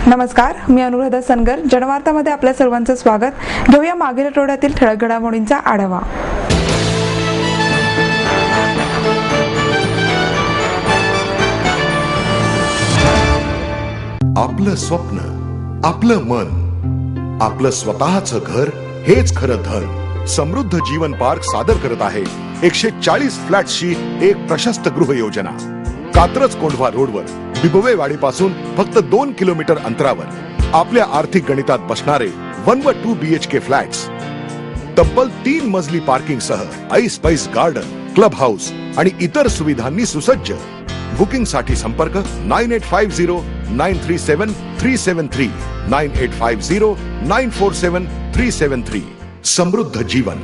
नमस्कार, मी अनुराधा सनगर. जनवार्तामध्ये आपल्या सर्वांचं स्वागत. घेऊया मागील आठवड्यातील ठळक घडामोडींचा आढावा. आपलं स्वप्न, आपलं मन, आपलं स्वतःचं घर हेच खरं धन. समृद्ध जीवन पार्क सादर करत आहे 140 फ्लॅट्सची एक प्रशस्त गृह योजना. कात्रज कोंढवा रोडवर बिबवेवाडीपासून फक्त 2 किलोमीटर अंतरावर आपल्या आर्थिक गणितात बसणारे 1 व 2 BHK फ्लॅट्स. तब्बल 3 मजली पार्किंग सह ऐस गार्डन, क्लब हाऊस आणि इतर सुविधांनी सुसज्ज. बुकिंग साठी संपर्क 9850937373 9850947373. समृद्ध जीवन,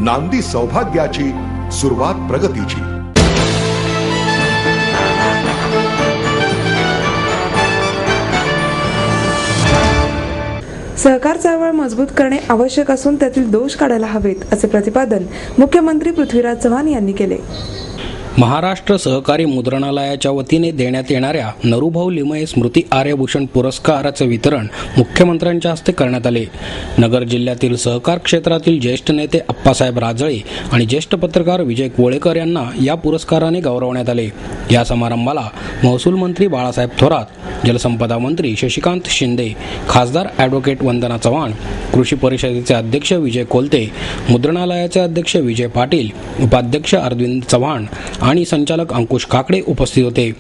नांदी सौभाग्याची, सुरुवात प्रगतीची. सहकार चळवळ मजबूत करणे आवश्यक असून त्यातील दोष काढायला हवेत, असे प्रतिपादन मुख्यमंत्री पृथ्वीराज चव्हाण यांनी केले. महाराष्ट्र सहकारी मुद्रणालयाच्या वतीने देण्यात येणाऱ्या नरूभाऊ लिमये स्मृती आर्यभूषण पुरस्काराचे वितरण मुख्यमंत्र्यांच्या हस्ते करण्यात आले. नगर जिल्ह्यातील सहकार क्षेत्रातील ज्येष्ठ नेते अप्पासाहेब राजळे आणि ज्येष्ठ पत्रकार विजय कोळेकर यांना या पुरस्काराने गौरवण्यात आले. या समारंभाला महसूल मंत्री बाळासाहेब थोरात, जलसंपदा मंत्री शशिकांत शिंदे, खासदार ॲडव्होकेट वंदना चव्हाण, कृषी परिषदेचे अध्यक्ष विजय कोलते, मुद्रणालयाचे अध्यक्ष विजय पाटील, उपाध्यक्ष अरविंद चव्हाण आणि संचालक अंकुश काकडे उपस्थित होते.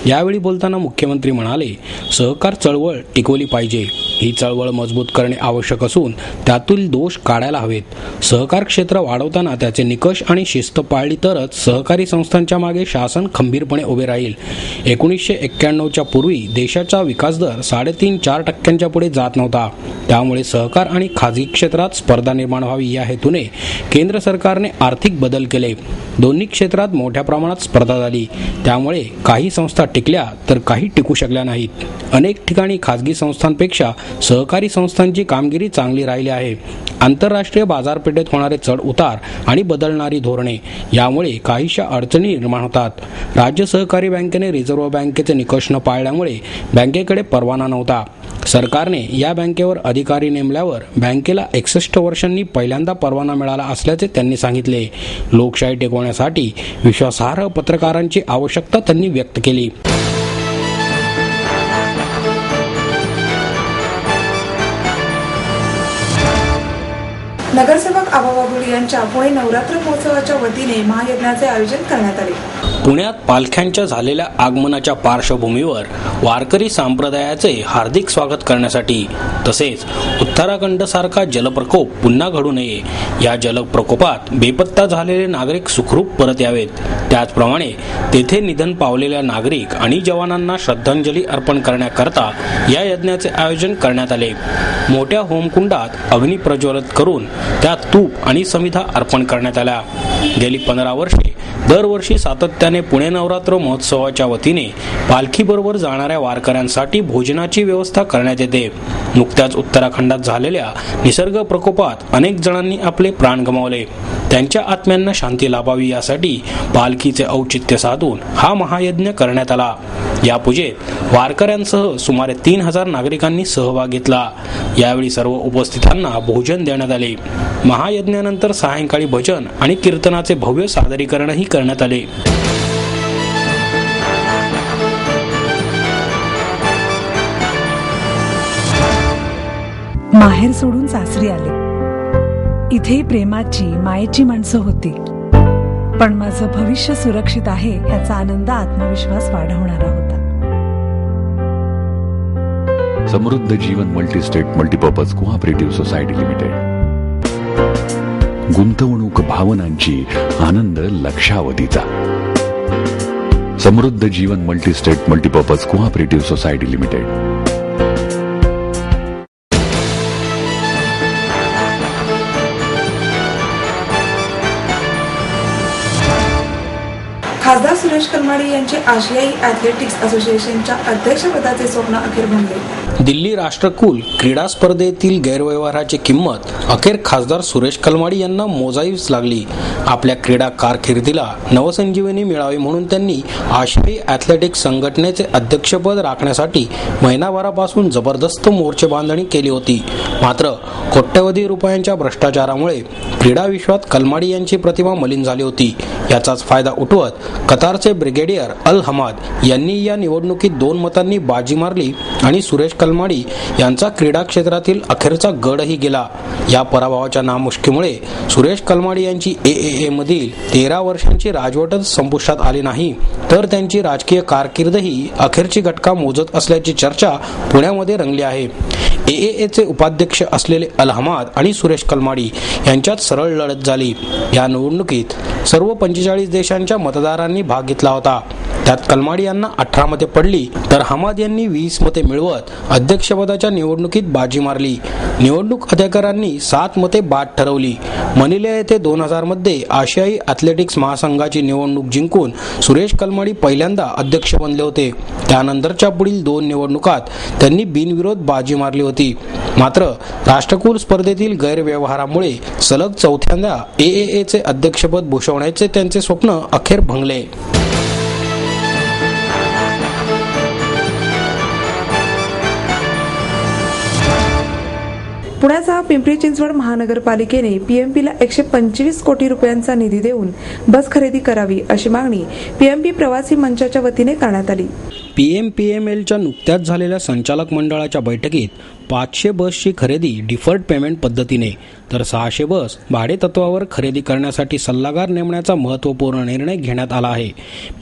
यावेळी बोलताना मुख्यमंत्री म्हणाले, सहकार चळवळ टिकवली पाहिजे. ही चळवळ मजबूत करणे आवश्यक असून त्यातील दोष काढायला हवेत. सहकार क्षेत्र वाढवताना त्याचे निकष आणि शिस्त पाळली तरच सहकारी संस्थांच्या मागे शासन खंबीरपणे उभे राहील. 1991च्या पूर्वी देशाचा विकासदर 3.5-4% पुढे जात नव्हता. त्यामुळे सहकार आणि खाजगी क्षेत्रात स्पर्धा निर्माण व्हावी या हेतूने केंद्र सरकारने आर्थिक बदल केले. दोन्ही क्षेत्रात मोठ्या प्रमाणात स्पर्धा झाली. त्यामुळे काही संस्था टिकल्या तर काही टिकू शकल्या नाहीत. अनेक ठिकाणी खाजगी संस्थांपेक्षा सहकारी संस्थांची कामगिरी चांगली राहिली आहे. आंतरराष्ट्रीय बाजारपेठेत होणारे चढ उतार आणि बदलणारी धोरणे यामुळे काहीशा अडचणी निर्माण होतात. राज्य सहकारी बँकेने रिझर्व्ह बँकेचे निकष न पाळल्यामुळे बँकेकडे परवाना नव्हता. सरकारने या बँकेवर अधिकारी नेमल्यावर बँकेला 61 वर्षांनी पहिल्यांदा परवाना मिळाला असल्याचे त्यांनी सांगितले. लोकशाही टिकवण्यासाठी विश्वासार्ह पत्रकारांची आवश्यकता त्यांनी व्यक्त केली. नगरसेवक आबा बागुल यांच्या पुणे नवरात्र महोत्सवाच्या वतीने महायज्ञाचे आयोजन करण्यात आले. पुण्यात पालख्यांच्या झालेल्या आगमनाच्या पार्श्वभूमीवर वारकरी संप्रदायाचे हार्दिक स्वागत करण्यासाठी तसेच उत्तराखंडसारखा जलप्रकोप पुन्हा घडू नये, या जलप्रकोपात बेपत्ता झालेले नागरिक सुखरूप परत यावेत. त्याचप्रमाणे तेथे निधन पावलेल्या नागरिक आणि जवानांना श्रद्धांजली अर्पण करण्याकरता या यज्ञाचे आयोजन करण्यात आले. मोठ्या होमकुंडात अग्नी प्रज्वलित करून त्यात तूप आणि समिधा अर्पण करण्यात आल्या. गेली 15 वर्षे दरवर्षी सातत्याने पुणे नवरात्र महोत्सवाच्या वतीने पालखीबरोबर जाणाऱ्या वारकऱ्यांसाठी भोजनाची व्यवस्था करण्यात येते. नुकत्याच उत्तराखंडात झालेल्या निसर्ग प्रकोपात अनेक जणांनी आपले प्राण गमावले. त्यांच्या आत्म्यांना शांती लाभावी यासाठी पालखीचे औचित्य साधून हा महायज्ञ करण्यात आला. या पूजेत वारकऱ्यांसह सुमारे 3000 नागरिकांनी सहभाग घेतला. यावेळी सर्व उपस्थितांना भोजन देण्यात आले. महायज्ञानंतर सायंकाळी भजन आणि कीर्तनाचे भव्य सादरीकरणही करण्यात आले. माहेर सोडून सासरी आले. इथेही प्रेमाची मायेची माणसं होती, पण माझं भविष्य सुरक्षित आहे याचा आनंद आत्मविश्वास वाढवणारा होता. Samruddha Jeevan multistate multipurpose cooperative society limited. गुंतवणूक भावनांची, आनंद लक्षावधीचा. Samruddha Jeevan multistate multipurpose cooperative society limited. खासदार सुरेश कलमाडी यांचे आशियाई ॲथलेटिक्स असोसिएशनच्या अध्यक्षपदाचे स्वप्न अखेर भंगले. दिल्ली राष्ट्रकुल क्रीडा स्पर्धेतील गैरव्यवहाराची किंमत अखेर खासदार सुरेश कलमाडी यांना मोजावीच लागली. आपल्या क्रीडा कारकिर्दीला नवसंजीवनी मिळावी म्हणून त्यांनी आशियाई ॲथलेटिक्स संघटनेचे अध्यक्षपद राखण्यासाठी महिनाभरापासून जबरदस्त मोर्चे बांधणी केली होती. मात्र कोट्यवधी रुपयांच्या भ्रष्टाचारामुळे क्रीडा विश्वात कलमाडी यांची प्रतिमा मलिन झाली होती. याचाच फायदा उठवत कतारचे ब्रिगेडियर अल हमाद यांनी या निवडणुकीत 2 मतांनी बाजी मारली आणि सुरेश कलमाडी यांचा क्रीडा क्षेत्रातील अखेरचा गडही गेला. या पराभवाच्या नामुष्कीमुळे सुरेश कलमाडी यांची AAA मधील 13 वर्षांची राजवटच संपुष्टात आली नाही, तर त्यांची राजकीय कारकीर्दही अखेरची घटका मोजत असल्याची चर्चा पुण्यामध्ये रंगली आहे. AAAचे उपाध्यक्ष असलेले अल हमाद आणि सुरेश कलमाडी यांच्यात सरळ लढत झाली. या निवडणुकीत सर्व 45 देशांच्या मतदारांनी भाग घेतला होता. त्यात कलमाडी यांना 18 मते पडली, तर हमाद यांनी 20 मते मिळवत अध्यक्षपदाच्या निवडणुकीत बाजी मारली. निवडणूक अधिकाऱ्यांनी 7 मते बाद ठरवली. मनिला येथे 2000 मध्ये आशियाई ॲथलेटिक्स महासंघाची निवडणूक जिंकून सुरेश कलमाडी पहिल्यांदा अध्यक्ष बनले होते. त्यानंतरच्या पुढील 2 निवडणुकात त्यांनी बिनविरोध बाजी मारली होती. मात्र राष्ट्रकुल स्पर्धेतील गैरव्यवहारामुळे सलग 4थ्यांदा AAAचे अध्यक्षपद भूषवण्याचे त्यांचे स्वप्न अखेर भंगले. पुण्याचा पिंपरी चिंचवड महानगरपालिकेने PMPला 125 कोटी रुपयांचा निधी देऊन बस खरेदी करावी अशी मागणी PMP प्रवासी मंचाच्या वतीने करण्यात आली. PMPMLच्या नुकत्याच झालेल्या संचालक मंडळाच्या बैठकीत 500 बसची खरेदी डिफर्ड पेमेंट पद्धतीने तर 600 बस भाडे तत्वावर खरेदी करण्यासाठी सल्लागार नेमण्याचा महत्त्वपूर्ण निर्णय घेण्यात आला आहे.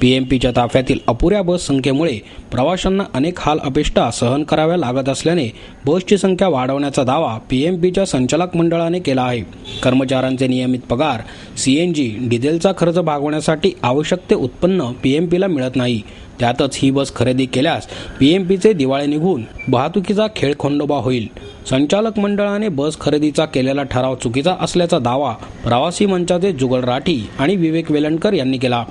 PMPच्या ताफ्यातील अपुऱ्या बस संख्येमुळे प्रवाशांना अनेक हाल अपेष्टा सहन कराव्या लागत असल्याने बसची संख्या वाढवण्याचा दावा PMPच्या संचालक मंडळाने केला आहे. कर्मचाऱ्यांचे नियमित पगार, CNG, डिझेलचा खर्च भागवण्यासाठी आवश्यक ते उत्पन्न PMPला मिळत नाही. त्यातच ही बस खरेदी केल्यास PMPचे दिवाळे निघून वाहतुकीचा खेळखंडोबा होईल. संचालक मंडळाने बस खरेदीचा केलेला ठराव चुकीचा असल्याचा दावा प्रवासी मंचाचे जुगल राठी आणि विवेक वेलणकर यांनी केला.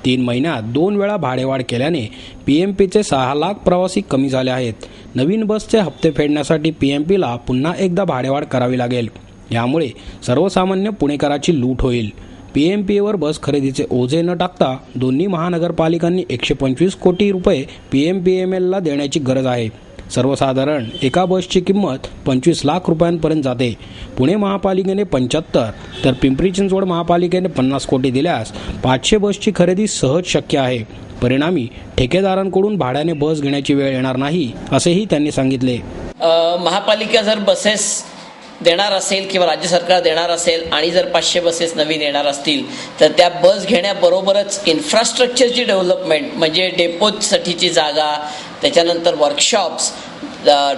3 महिन्यात 2 वेळा भाडेवाढ केल्याने PMPचे 6 लाख प्रवासी कमी झाले आहेत. नवीन बसचे हप्ते फेडण्यासाठी PMPला पुन्हा एकदा भाडेवाढ करावी लागेल. यामुळे सर्वसामान्य पुणेकराची लूट होईल. PMPवर बस खरेदीचे ओझे न टाकता दोन्ही महानगरपालिकांनी 125 कोटी रुपये PMPMLला देण्याची गरज आहे. सर्वसाधारण एका बसची किंमत 25 लाख रुपयांपर्यंत जाते. पुणे महापालिकेने 75 तर पिंपरी चिंचवड महापालिकेने 50 कोटी दिल्यास 500 बसची खरेदी सहज शक्य आहे. परिणामी ठेकेदारांकडून भाड्याने बस घेण्याची वेळ येणार नाही असेही त्यांनी सांगितले. महापालिका जर बसेस देणार असेल किंवा राज्य सरकार देणार असेल आणि जर 500 बसेस नवीन येणार असतील तर त्या बस घेण्याबरोबरच इन्फ्रास्ट्रक्चरची डेव्हलपमेंट म्हणजे डेपोसाठीची जागा, त्याच्यानंतर वर्कशॉप्स,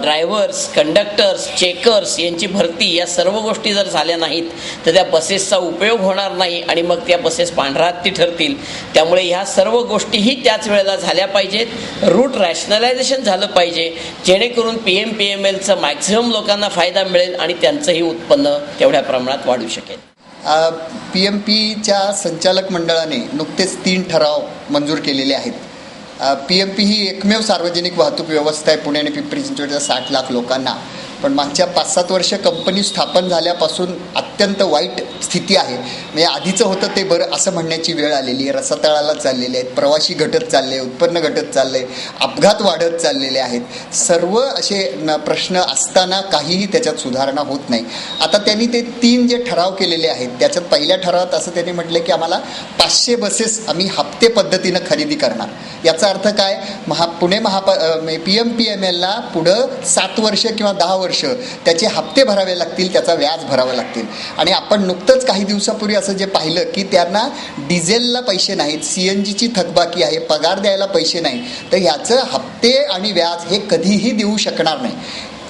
ड्रायव्हर्स, कंडक्टर्स, चेकर्स यांची भरती, या सर्व गोष्टी जर झाल्या नाहीत तर त्या बसेसचा उपयोग होणार नाही आणि मग त्या बसेस पांढराहत्ती ठरतील. त्यामुळे ह्या सर्व गोष्टीही त्याच वेळेला झाल्या पाहिजेत. रूट रॅशनलायझेशन झालं पाहिजे जेणेकरून PMPMLचं मॅक्झिमम लोकांना फायदा मिळेल आणि त्यांचंही उत्पन्न तेवढ्या प्रमाणात वाढू शकेल. PMPच्या संचालक मंडळाने नुकतेच 3 ठराव मंजूर केलेले आहेत. PMP ही एकमेव सार्वजनिक वाहतूक व्यवस्था आहे पुणे आणि पिंपरी चिंचवडच्या 60 लाख लोकांना. पण मागच्या 5-7 वर्ष कंपनी स्थापन झाल्यापासून अत्यंत वाईट स्थिती आहे. म्हणजे आधीचं होतं ते बरं असं म्हणण्याची वेळ आलेली आहे. रसातळाला चाललेले आहेत, प्रवासी घटत चालले, उत्पन्न घटत चालले, अपघात वाढत चाललेले आहेत. सर्व असे प्रश्न असताना काहीही त्याच्यात सुधारणा होत नाही. आता त्यांनी ते 3 जे ठराव केलेले आहेत त्याच्यात पहिल्या ठरावात असं त्यांनी म्हटलं की आम्हाला 500 बसेस आम्ही हप्ते पद्धतीनं खरेदी करणार. याचा अर्थ काय, पुणे PMPMLला पुढं 7 वर्ष किंवा 10 वर्ष वर्ष त्याचे हप्ते भरावे लागतील, त्याचा व्याज भरावं लागतील. आणि आपण नुकतंच काही दिवसापूर्वी असं जे पाहिलं की त्यांना डिझेलला पैसे नाहीत, CNGची थकबाकी आहे, पगार द्यायला पैसे नाही, तर ह्याचं हप्ते आणि व्याज हे कधीही देऊ शकणार नाही.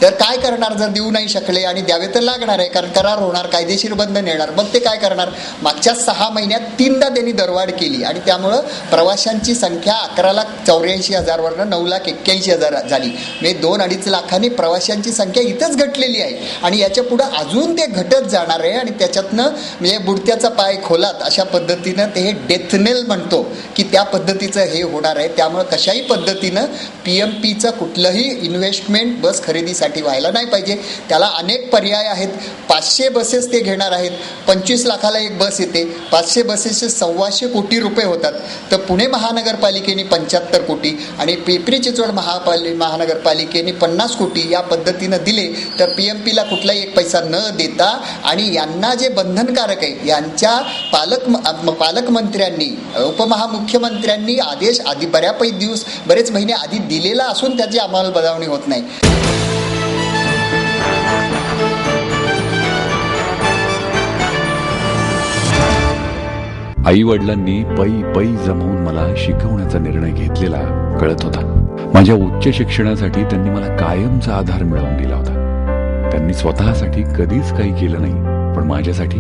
तर काय करणार जर देऊ नाही शकले, आणि द्यावे तर लागणार आहे कारण करार होणार, कायदेशीर बंधन येणार, मग ते काय करणार. मागच्या 6 महिन्यात 3दा त्यांनी दरवाढ केली आणि त्यामुळं प्रवाशांची संख्या 11,84,000वरनं 9,81,000 झाली. म्हणजे 2-2.5 लाखांनी प्रवाशांची संख्या इथंच घटलेली आहे आणि याच्या पुढं अजून ते घटत जाणार आहे. आणि त्याच्यातनं म्हणजे बुडत्याचा पाय खोलात अशा पद्धतीनं ते हे डेथनेल म्हणतो की त्या पद्धतीचं हे होणार आहे. त्यामुळं कशाही पद्धतीनं PMPचं कुठलंही इन्व्हेस्टमेंट बस खरेदीसाठी व्हायला नाही पाहिजे. त्याला अनेक पर्याय आहेत. 500 बसेस ते घेणार आहेत. 25 लाखाला एक बस येते. 500 बसेसचे 1,200 कोटी रुपये होतात. तर पुणे महानगरपालिकेने 75 कोटी आणि पिंपरी चिंचवड महानगरपालिकेने 50 कोटी या पद्धतीनं दिले तर PMPला कुठलाही एक पैसा न देता, आणि यांना जे बंधनकारक आहे यांच्या पालकमंत्र्यांनी, उपमहामुख्यमंत्र्यांनी आदेश आधी बरेच महिने आधी दिलेला असून त्याची अंमलबजावणी होत नाही. आई वडिलांनी पै जमवून मला शिकवण्याचा निर्णय घेतलेला कळत होता. माझ्या उच्च शिक्षणासाठी त्यांनी मला कायमचा आधार मिळवून दिला होता. त्यांनी स्वतःसाठी कधीच काही केलं नाही, पण माझ्यासाठी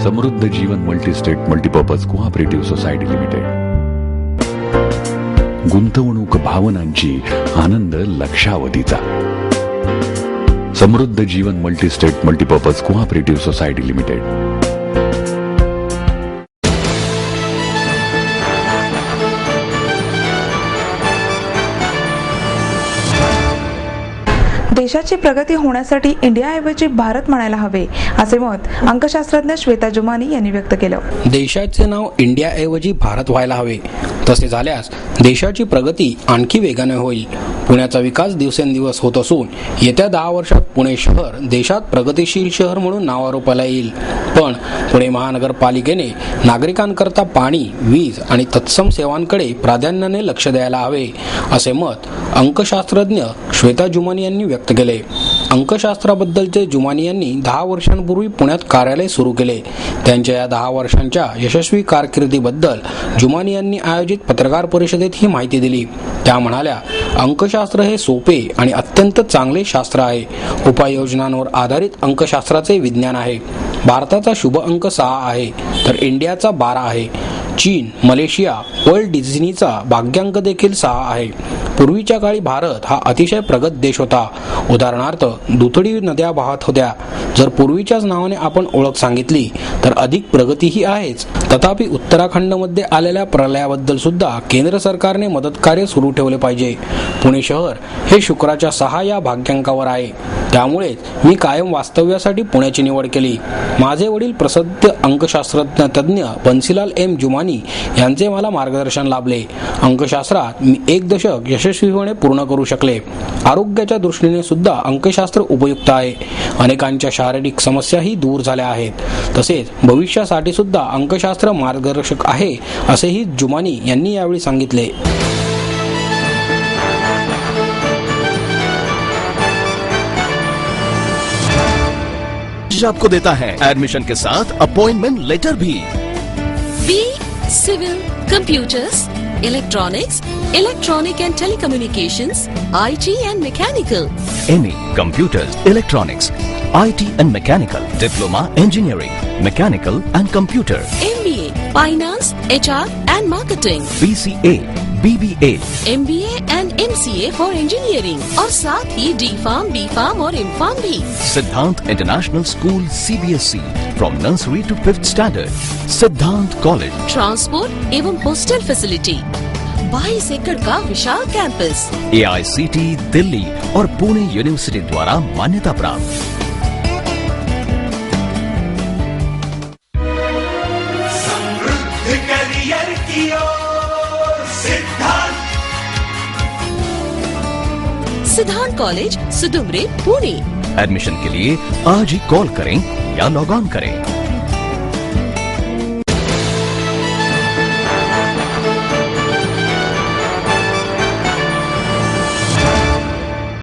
Samruddha Jeevan multistate multipurpose cooperative society limited. गुंतवणूक भावनांची, आनंद लक्षावधीचा. Samruddha Jeevan multistate multipurpose cooperative society limited. देशाची प्रगती होण्यासाठी इंडियाऐवजी भारत म्हणायला हवे असे मत अंकशास्त्रज्ञ श्वेता जुमानी यांनी व्यक्त केलं. देशाचे नाव इंडियाऐवजी भारत व्हायला हवे. तसे झाल्यास देशाची प्रगती आणखी वेगाने होईल. पुण्याचा विकास दिवसेंदिवस होत असून येत्या 10 वर्षात पुणे शहर देशात प्रगतिशील शहर म्हणून नावारूपाला येईल. पण पुणे महानगरपालिकेने नागरिकांकरता पाणी, वीज आणि तत्सम सेवांकडे प्राधान्याने लक्ष द्यायला हवे असे मत अंकशास्त्रज्ञ श्वेता जुमानी यांनी व्यक्त केले. अंकशास्त्राबद्दलचे जुमानी यांनी 10 वर्षांपूर्वी पुण्यात कार्यालय सुरू केले. त्यांच्या या 10 वर्षांच्या यशस्वी कारकिर्दीबद्दल जुमानी यांनी आयोजित पत्रकार परिषदेत ही माहिती दिली. त्या म्हणाल्या, अंकशास्त्र हे सोपे आणि अत्यंत चांगले शास्त्र आहे. उपाययोजनांवर आधारित अंकशास्त्राचे विज्ञान आहे. भारताचा शुभ अंक 6 आहे तर इंडियाचा 12 आहे. चीन, मलेशिया, वर्ल्ड डिझनीचा भाग्यांक देखील 6 आहे. पूर्वीच्या काळी भारत हा अतिशय प्रगत देश होता. उदाहरणार्थ दुथडी नद्या वाहत होत्या. जर पूर्वीच्याच नावाने आपण ओळख सांगितली तर अधिक प्रगतीही आहेच. तथापि उत्तराखंडमध्ये आलेल्या प्रलयाबद्दल सुद्धा केंद्र सरकारने मदत कार्य सुरू ठेवले पाहिजे. पुणे शहर हे शुक्राच्या 6 या भाग्यांकावर आहे. त्यामुळेच मी कायम वास्तव्यासाठी पुण्याची निवड केली. माझे वडील प्रसिद्ध अंकशास्त्रज्ञ तज्ञ बन्सीलाल M. जुमानी यांचे मला मार्गदर्शन लाभले. अंकशास्त्रात मी 1 दशक यशस्वीपणे पूर्ण करू शकले. आरोग्याच्या दृष्टीने सुद्धा अंकशास्त्र उपयुक्त आहे. अनेकांच्या शारीरिक समस्याही दूर झाल्या आहेत. तसेच भविष्यासाठी सुद्धा अंकशास्त्र मार्गदर्शक आहे असेही जुमानी यांनी यावेळी सांगितले. आपको देता है एडमिशन के साथ अपॉइंटमेंट लेटर भी. B civil, computers, electronics, electronic and telecommunications, IT and mechanical. MA Computers, Electronics, IT and Mechanical, Diploma Engineering, Mechanical and Computer. MBA Finance, HR and Marketing. BCA, BBA, MBA and MCA for Engineering. और साथ ही D.Pharm, B.Pharm और M.Pharm भी. Siddhant International School CBSE from nursery to 5th standard. Siddhant College. Transport एवं hostel facility. 22 एकड़ का विशाल campus. AICT Delhi और Pune university द्वारा मान्यता प्राप्त. समृद्ध करियर की ओर सिद्धांत कॉलेज, सुदुमरे, पुणे. एडमिशन के लिए आज ही कॉल करें या लॉग ऑन करें.